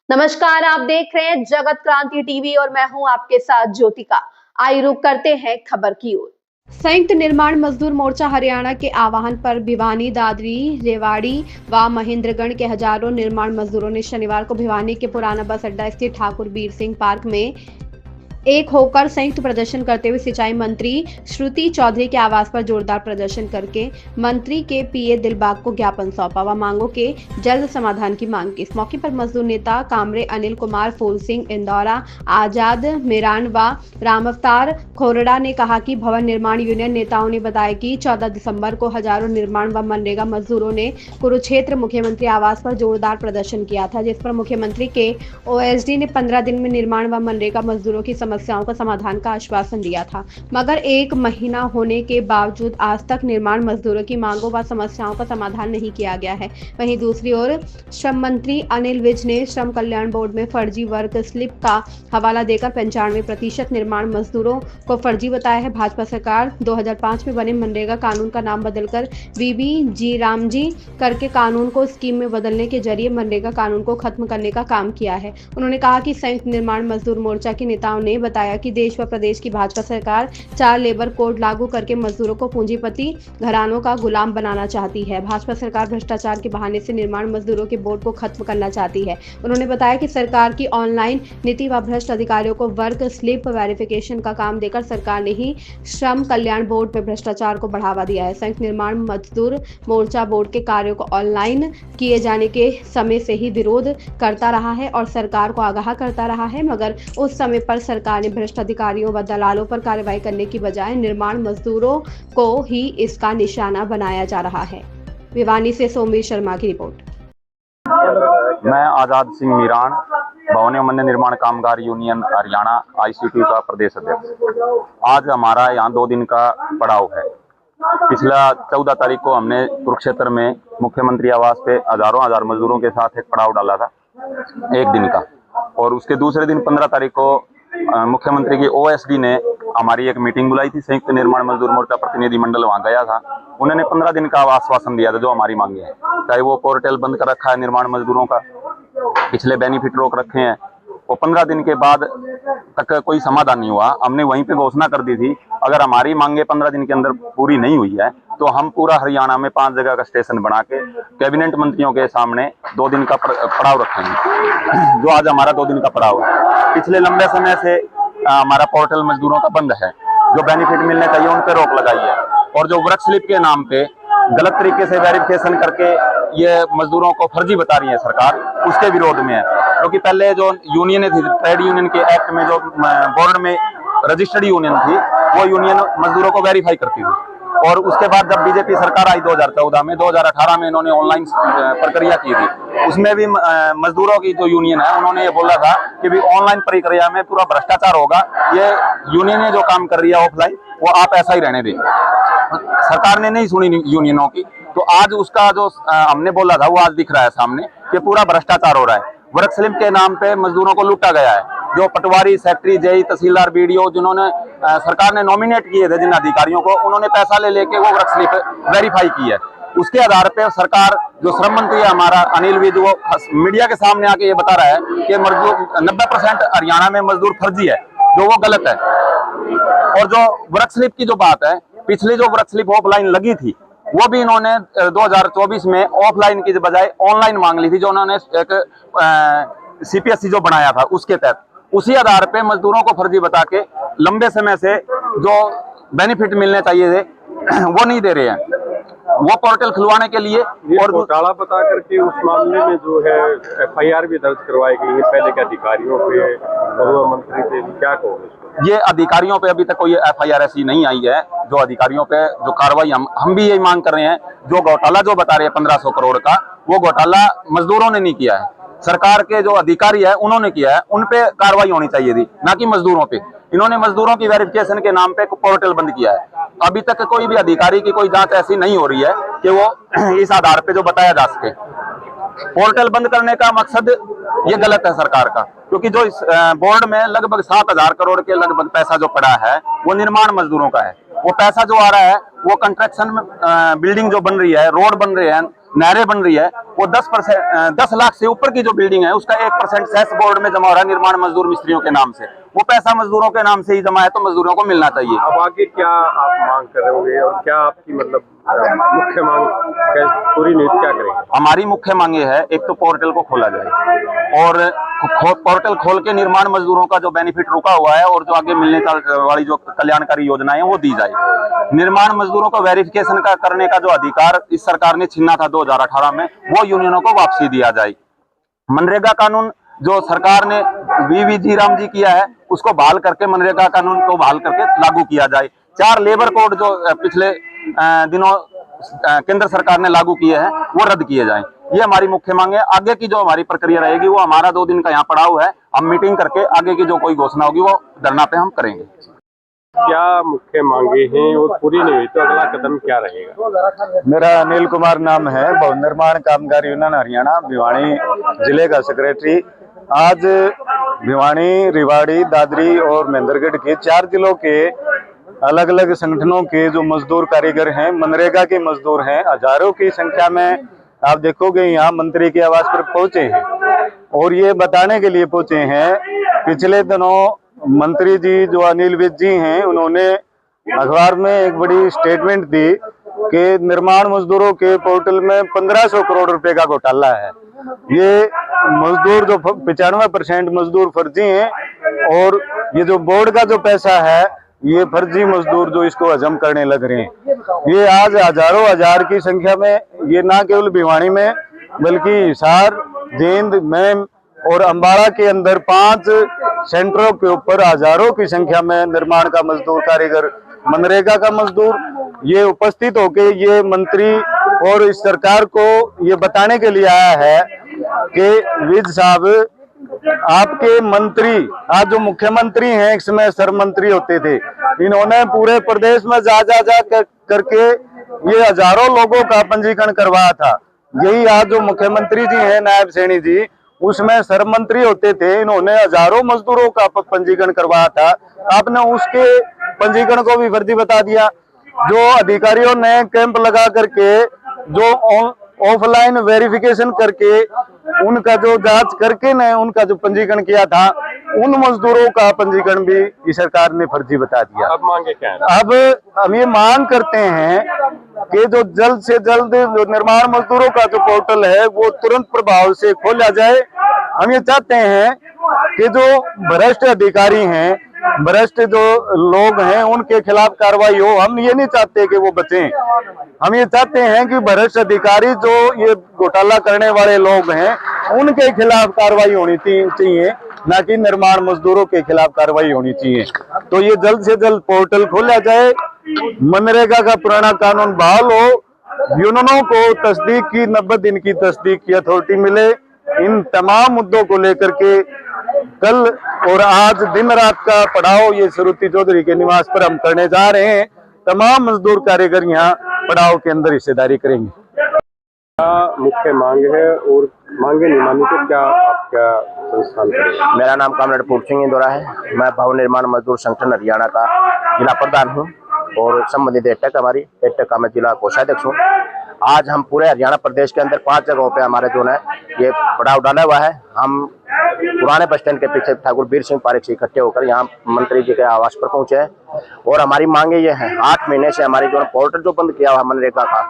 नमस्कार, आप देख रहे हैं जगत क्रांति टीवी और मैं हूं आपके साथ ज्योतिका। आइए रुक करते हैं खबर की ओर। संयुक्त निर्माण मजदूर मोर्चा हरियाणा के आह्वान पर भिवानी, दादरी, रेवाड़ी व महेंद्रगढ़ के हजारों निर्माण मजदूरों ने शनिवार को भिवानी के पुराना बस अड्डा स्थित ठाकुर बीर सिंह पार्क में एक होकर संयुक्त प्रदर्शन करते हुए सिंचाई मंत्री श्रुति चौधरी के आवास पर जोरदार प्रदर्शन करके मंत्री के पीए दिलबाग को ज्ञापन सौंपा व मांगों के जल्द समाधान की मांग की। इस मौके पर मजदूर नेता कामरे अनिल कुमार, फूल सिंह इंदौरा, आजाद मेरान व रामअवतार खोरड़ा ने कहा कि भवन निर्माण यूनियन नेताओं ने बताया कि 14 दिसंबर को हजारों निर्माण व मनरेगा मजदूरों ने कुरुक्षेत्र मुख्यमंत्री आवास पर जोरदार प्रदर्शन किया था, जिस पर मुख्यमंत्री के ओएसडी ने 15 दिन में निर्माण व मनरेगा मजदूरों की समस्याओं का समाधान का आश्वासन दिया था, मगर एक महीना होने के बावजूद आज तक निर्माण मजदूरों की मांगों व समस्याओं का समाधान नहीं किया गया है। वहीं दूसरी ओर श्रम मंत्री अनिल विज ने श्रम कल्याण बोर्ड में फर्जी वर्क स्लिप का हवाला देकर 95% निर्माण मजदूरों को फर्जी बताया है। भाजपा सरकार 2005 में बने मनरेगा कानून का नाम बदलकर बीबी जी रामजी करके कानून को स्कीम में बदलने के जरिए मनरेगा कानून को खत्म करने का काम किया है। उन्होंने कहा कि संयुक्त निर्माण मजदूर मोर्चा के नेताओं ने बताया कि देश व प्रदेश की भाजपा सरकार 4 लेबर कोड लागू करके मजदूरों को पूंजीपति घरानों का गुलाम बनाना चाहती है। भाजपा सरकार भ्रष्टाचार के बहाने से निर्माण मजदूरों के बोर्ड को खत्म करना चाहती है। उन्होंने बताया कि सरकार की ऑनलाइन नीति व भ्रष्ट अधिकारियों को वर्क स्लिप वेरिफिकेशन का काम देकर सरकार ने ही श्रम कल्याण बोर्ड में भ्रष्टाचार को बढ़ावा दिया है। संयुक्त निर्माण मजदूर मोर्चा बोर्ड के कार्यों को ऑनलाइन किए जाने के समय से ही विरोध करता रहा है और सरकार को आगाह करता रहा है, मगर उस समय पर सरकार ने भ्रष्ट अधिकारियों व दलालों पर कार्रवाई करने की बजाय निर्माण मजदूरों को ही इसका निशाना बनाया जा रहा है। भिवानी से सोमवीर शर्मा की रिपोर्ट। मैं आजाद सिंह मीरान, भवन एवं अन्य निर्माण कामगार यूनियन हरियाणा आईसीटी का प्रदेश अध्यक्ष। आज हमारा यहाँ 2 दिन का पड़ाव है। पिछला 14 तारीख को हमने कुरुक्षेत्र में मुख्यमंत्री आवास पे हजार मजदूरों के साथ एक पड़ाव डाला था 1 दिन का, और उसके दूसरे दिन 15 तारीख को मुख्यमंत्री की ओएसडी ने हमारी एक मीटिंग बुलाई थी। संयुक्त निर्माण मजदूर मोर्चा प्रतिनिधि मंडल वहां गया था। उन्होंने 15 दिन का आश्वासन दिया था जो हमारी मांगे हैं, चाहे वो पोर्टल बंद कर रखा है निर्माण मजदूरों का, पिछले बेनिफिट रोक रखे हैं, वो 15 दिन के बाद तक कोई समाधान नहीं हुआ। हमने वहीं पे घोषणा कर दी थी अगर हमारी मांगे 15 दिन के अंदर पूरी नहीं हुई है तो हम पूरा हरियाणा में 5 जगह का स्टेशन बना के कैबिनेट मंत्रियों के सामने 2 दिन का पड़ाव रखेंगे। जो आज हमारा 2 दिन का पड़ाव है। पिछले लंबे समय से हमारा पोर्टल मजदूरों का बंद है, जो बेनिफिट मिलने चाहिए उन पर रोक लगाई है, और जो वर्क स्लिप के नाम पे गलत तरीके से वेरिफिकेशन करके ये मजदूरों को फर्जी बता रही है सरकार, उसके विरोध में है। क्योंकि पहले जो यूनियन थी, ट्रेड यूनियन के एक्ट में जो बोर्ड में रजिस्टर्ड यूनियन थी, वो यूनियन मजदूरों को वेरीफाई करती थी, और उसके बाद जब बीजेपी सरकार आई 2014 में, 2018 में इन्होंने ऑनलाइन प्रक्रिया की थी। उसमें भी मजदूरों की जो यूनियन है उन्होंने ये बोला था कि भी ऑनलाइन प्रक्रिया में पूरा भ्रष्टाचार होगा, ये यूनियन जो काम कर रही है ऑफलाइन वो आप ऐसा ही रहने दें। सरकार ने नहीं सुनी यूनियनों की, तो आज उसका जो हमने बोला था वो आज दिख रहा है सामने कि पूरा भ्रष्टाचार हो रहा है। वर्क स्लिप के नाम पे मजदूरों को लूटा गया है। जो पटवारी, सेक्रेटरी, जेई, तहसीलदार, बीडीओ जिन्होंने सरकार ने नॉमिनेट किए थे जिन अधिकारियों को, उन्होंने पैसा ले लेके वो वर्क स्लिप वेरीफाई की है। उसके आधार पे सरकार, जो श्रम मंत्री है हमारा अनिल विज, वो मीडिया के सामने आके ये बता रहा है कि मजदूर 90% हरियाणा में मजदूर फर्जी है, जो वो गलत है। और जो वर्क स्लिप की जो बात है, पिछली जो वर्क स्लिप ऑफलाइन लगी थी वो भी इन्होंने 2024 में ऑफलाइन की बजाय ऑनलाइन मांग ली थी, जो उन्होंने एक सीपीएससी जो बनाया था उसके तहत। उसी आधार पे मजदूरों को फर्जी बता के लंबे समय से जो बेनिफिट मिलने चाहिए थे वो नहीं दे रहे हैं, वो पोर्टल खुलवाने के लिए। और घोटाला बता करके उस मामले में जो है एफआईआर भी दर्ज करवाई गई है पहले के अधिकारियों पे, मंत्री पे, क्या कहोगे? ये अधिकारियों पे अभी तक कोई एफआईआर ऐसी नहीं आई है। जो अधिकारियों पे जो कार्रवाई हम भी यही मांग कर रहे हैं, जो घोटाला जो बता रहे हैं 1500 करोड़ का, वो घोटाला मजदूरों ने नहीं किया है, सरकार के जो अधिकारी है उन्होंने किया है। उन पे कार्रवाई होनी चाहिए थी, ना कि मजदूरों पे। इन्होंने मजदूरों की वेरिफिकेशन के नाम पे पोर्टल बंद किया है। अभी तक कोई भी अधिकारी की कोई जांच ऐसी नहीं हो रही है कि वो इस आधार पे जो बताया जा सके। पोर्टल बंद करने का मकसद ये गलत है सरकार का, क्योंकि जो इस बोर्ड में लगभग 7000 करोड़ के लगभग पैसा जो पड़ा है वो निर्माण मजदूरों का है। वो पैसा जो आ रहा है वो कंस्ट्रक्शन बिल्डिंग जो बन रही है, रोड बन रहे हैं, नहरें बन रही है, वो 10 लाख से ऊपर की जो बिल्डिंग है उसका 1% सेस बोर्ड में जमा हो रहा है निर्माण मजदूर मिस्त्रियों के नाम से। वो पैसा मजदूरों के नाम से ही जमा है, तो मजदूरों को मिलना चाहिए। अब आगे क्या आप मांग कर रहे होंगे और क्या आपकी मतलब मुख्य मांग पूरी नीति क्या करेंगे? हमारी मुख्य मांगे है, एक तो पोर्टल को खोला जाए और पोर्टल खोल के निर्माण मजदूरों का जो बेनिफिट रुका हुआ है और जो आगे मिलने वाली जो कल्याणकारी योजनाएं हैं वो दी जाए। निर्माण मजदूरों को वेरिफिकेशन का करने का जो अधिकार इस सरकार ने छीना था 2018 में, वो यूनियनों को वापसी दिया जाए। मनरेगा कानून जो सरकार ने वीवी राम जी किया है उसको बहाल करके मनरेगा कानून को बहाल करके लागू किया जाए। 4 लेबर कोड जो पिछले दिनों केंद्र सरकार ने लागू किए हैं वो रद्द किए जाएं। ये हमारी मुख्य मांग है। आगे की जो हमारी प्रक्रिया रहेगी वो हमारा 2 दिन का यहाँ पड़ाव है, हम मीटिंग करके आगे की जो कोई घोषणा होगी वो धरना पे हम करेंगे। क्या मुख्य मांगे हैं और पूरी नहीं हुई तो अगला कदम क्या रहेगा? मेरा अनिल कुमार नाम है, भवन निर्माण कामगार यूनियन हरियाणा भिवानी जिले का सेक्रेटरी। आज भिवानी, रेवाड़ी, दादरी और महेंद्रगढ़ के 4 जिलों के अलग अलग संगठनों के जो मजदूर कारीगर हैं, मनरेगा के मजदूर हैं, हजारों की संख्या में आप देखोगे यहाँ मंत्री के आवास पर पहुंचे हैं और ये बताने के लिए पहुंचे हैं। पिछले दिनों मंत्री जी जो अनिल विज जी हैं, उन्होंने अखबार में एक बड़ी स्टेटमेंट दी कि निर्माण मजदूरों के पोर्टल में 1500 करोड़ रुपए का घोटाला है। ये मजदूर जो 95% मजदूर फर्जी हैं और ये जो बोर्ड का जो पैसा है ये फर्जी मजदूर जो इसको हजम करने लग रहे हैं। ये आज हजारों हजार की संख्या में, ये ना केवल भिवानी में बल्कि हिसार, जींद, मेम और अम्बाड़ा के अंदर 5 सेंटरों के ऊपर हजारों की संख्या में निर्माण का मजदूर, कारीगर, मनरेगा का मजदूर ये उपस्थित होके ये मंत्री और इस सरकार को ये बताने के लिए आया है कि विज साहब आपके मंत्री, आज जो मुख्यमंत्री हैं, एक समय श्रम मंत्री होते थे, इन्होंने पूरे प्रदेश में जा करके ये हजारों लोगों का पंजीकरण करवाया था। यही आज जो मुख्यमंत्री जी हैं, नायब सैनी जी, उसमें श्रम मंत्री होते थे, इन्होंने हजारों मजदूरों का पंजीकरण करवाया था। आपने उसके पंजीकरण को भी फर्जी बता दिया। जो अधिकारियों ने कैंप लगा करके जो ऑफलाइन वेरिफिकेशन करके उनका जो जांच करके ने उनका जो पंजीकरण किया था, उन मजदूरों का पंजीकरण भी इस सरकार ने फर्जी बता दिया। अब मांगे क्या है? अब हम ये मांग करते हैं कि जो जल्द से जल्द जो निर्माण मजदूरों का जो पोर्टल है वो तुरंत प्रभाव से खोला जाए। हम ये चाहते हैं कि जो भ्रष्ट अधिकारी हैं, भ्रष्ट जो लोग हैं, उनके खिलाफ कार्रवाई हो। हम ये नहीं चाहते कि वो बचें, हम ये चाहते हैं कि भ्रष्ट अधिकारी जो ये घोटाला करने वाले लोग हैं उनके खिलाफ कार्रवाई होनी चाहिए, ना कि निर्माण मजदूरों के खिलाफ कार्रवाई होनी चाहिए। तो ये जल्द से जल्द पोर्टल खोला जाए, मनरेगा का पुराना कानून बहाल हो, यूनियनों को तस्दीक की 90 दिन की तस्दीक की अथॉरिटी मिले। इन तमाम मुद्दों को लेकर के कल और आज दिन रात का पड़ाव ये श्रुति चौधरी के निवास पर हम करने जा रहे हैं। तमाम मजदूर कारीगर यहाँ पड़ाव के अंदर हिस्सेदारी करेंगे। क्या मुख्य मांग है और मांगे नहीं मानी तो क्या आपका संस्थान करेगा? मेरा नाम कॉमरेड पूप सिंह इंदौरा है। मैं भवन निर्माण मजदूर संगठन हरियाणा का जिला प्रधान हूँ और संबंधित एटक हमारी एटक का मैं जिला कोषाध्यक्ष हूँ। आज हम पूरे हरियाणा प्रदेश के अंदर 5 जगहों पे हमारे जो है ये पड़ाव डाला हुआ है। हम पुराने बस स्टैंड के पीछे ठाकुर वीर सिंह पार्क से इकट्ठे होकर यहाँ मंत्री जी के आवास पर पहुंचे हैं और हमारी मांगे ये हैं। 8 महीने से हमारी जो पोर्टल जो बंद किया हुआ मनरेगा का,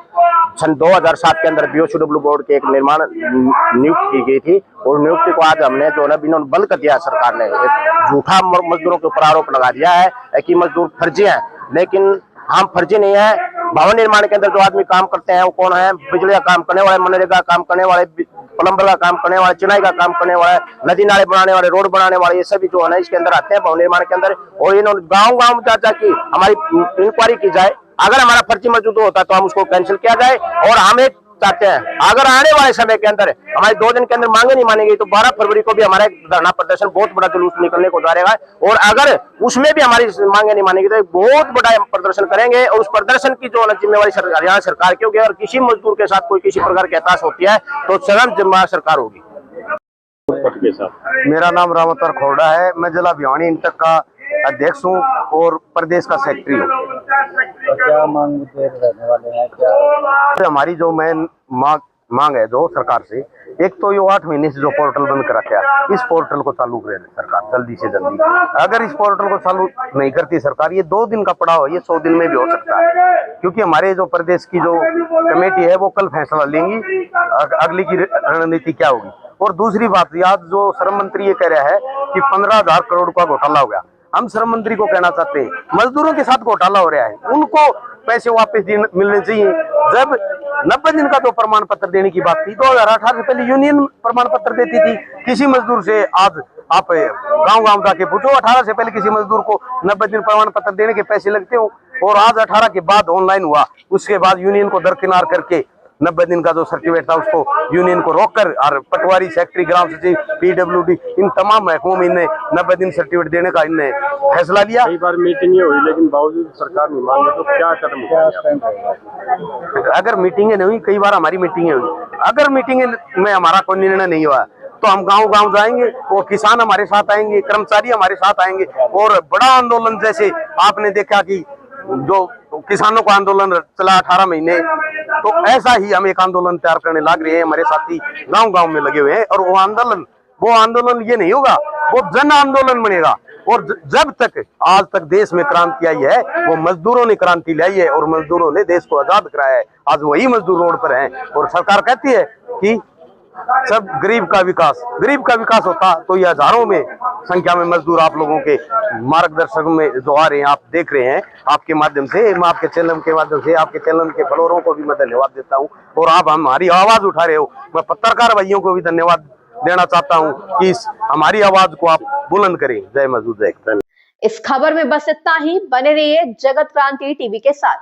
सन 2007 के अंदर बीओसीडब्ल्यू बोर्ड के एक निर्माण नियुक्त की गई थी और नियुक्ति को आज हमने जो है इन्होंने बंद कर दिया। सरकार ने एक झूठा मजदूरों के ऊपर आरोप लगा दिया है कि मजदूर फर्जी हैं, लेकिन हम फर्जी नहीं है। भवन निर्माण के अंदर जो आदमी काम करते हैं वो कौन है? बिजली का काम करने वाले, मनरेगा काम करने वाले, प्लम्बर का काम करने वाले, चिनाई का काम करने वाले, नदी नाले बनाने वाले, रोड बनाने वाले, ये सभी जो है ना इसके अंदर आते हैं भवन निर्माण के अंदर। और इन्होंने गाँव में चाचा की हमारी इंक्वायरी की जाए, अगर हमारा फर्जी मौजूद होता तो हम उसको कैंसिल किया जाए। और हम एक चाहते हैं अगर आने वाले समय के अंदर हमारे 2 दिन के अंदर मांगे नहीं मानी गई तो 12 फरवरी को भी हमारा धरना प्रदर्शन, बहुत बड़ा जुलूस निकलने को जा रहा है। और अगर उसमें भी हमारी मांगे नहीं मानेगी तो बहुत बड़ा प्रदर्शन करेंगे और उस प्रदर्शन की जो जिम्मेवारी हरियाणा सरकार की होगी। अगर किसी मजदूर के साथ कोई किसी प्रकार की हताश होती है तो स्वयं जिम्मेदार सरकार होगी। मेरा नाम रामोतर खोड़ा है, मैं जिला भिवानी इंटक का अध्यक्ष हूँ और प्रदेश का सेक्रेटरी हूँ। क्या मांग मुद्दे रहने वाले हैं? क्या हमारी जो मेन मांग मांग है जो सरकार से, एक तो ये 8 महीने से जो पोर्टल बंद कर रखा है, इस पोर्टल को चालू करे सरकार जल्दी से जल्दी। अगर इस पोर्टल को चालू नहीं करती सरकार, ये 2 दिन का पड़ाव है, ये 100 दिन में भी हो सकता है, क्योंकि हमारे जो प्रदेश की जो कमेटी है वो कल फैसला लेंगी अगली की रणनीति क्या होगी। और दूसरी बात, आज जो श्रम मंत्री ये कह रहा है कि 15,000 करोड़ का घोटाला हो गया, हम श्रम मंत्री को कहना चाहते हैं मजदूरों के साथ घोटाला हो रहा है, उनको पैसे वापस मिलने चाहिए। जब 90 दिन का जो प्रमाण पत्र देने की बात थी, 2018 से पहले यूनियन प्रमाण पत्र देती थी किसी मजदूर से। आज आप गांव-गांव जाके पूछो, 18 से पहले किसी मजदूर को 90 दिन प्रमाण पत्र देने के पैसे लगते हो, और आज 18 के बाद ऑनलाइन हुआ, उसके बाद यूनियन को दरकिनार करके 90 दिन का जो सर्टिफिकेट था उसको यूनियन को रोककर, और पटवारी, सेक्रेटरी, ग्राम सचिव, पीडब्ल्यूडी, इन तमाम महकमों में इनने 90 दिन सर्टिफिकेट देने का इनने फैसला लिया। कई बार मीटिंगें हुई लेकिन बावजूद सरकार नहीं मान रही, तो क्या कदम उठाएंगे? अगर मीटिंगें नहीं हुई, कई बार हमारी मीटिंगें हुई, अगर मीटिंगें में हमारा कोई निर्णय नहीं हुआ तो हम गांव-गांव जाएंगे, और किसान हमारे साथ आएंगे, कर्मचारी हमारे साथ आएंगे, और बड़ा आंदोलन, जैसे आपने देखा कि जो किसानों का आंदोलन चला 18 महीने, तो ऐसा ही हम एक आंदोलन तैयार करने लग रहे हैं। हमारे साथी गांव-गांव में लगे हुए हैं, और वो आंदोलन ये नहीं होगा, वो जन आंदोलन बनेगा। और जब तक आज तक देश में क्रांति आई है, वो मजदूरों ने क्रांति लाई है, और मजदूरों ने देश को आजाद कराया है। आज वही मजदूर रोड पर हैं, और सरकार कहती है कि सब गरीब का विकास होता तो ये हजारों में संख्या में मजदूर आप लोगों के मार्गदर्शक में जो आ रहे हैं, आप देख रहे हैं, आपके माध्यम से, मैं आपके चैनल के माध्यम से आपके चैनल के फॉलोअरों को भी मैं धन्यवाद देता हूं, और आप हमारी आवाज उठा रहे हो। मैं पत्रकार भाइयों को भी धन्यवाद देना चाहता हूं कि हमारी आवाज को आप बुलंद करें। जय मजदूर, जय। इस खबर में बस इतना ही। बने रहिए जगत क्रांति टीवी के साथ।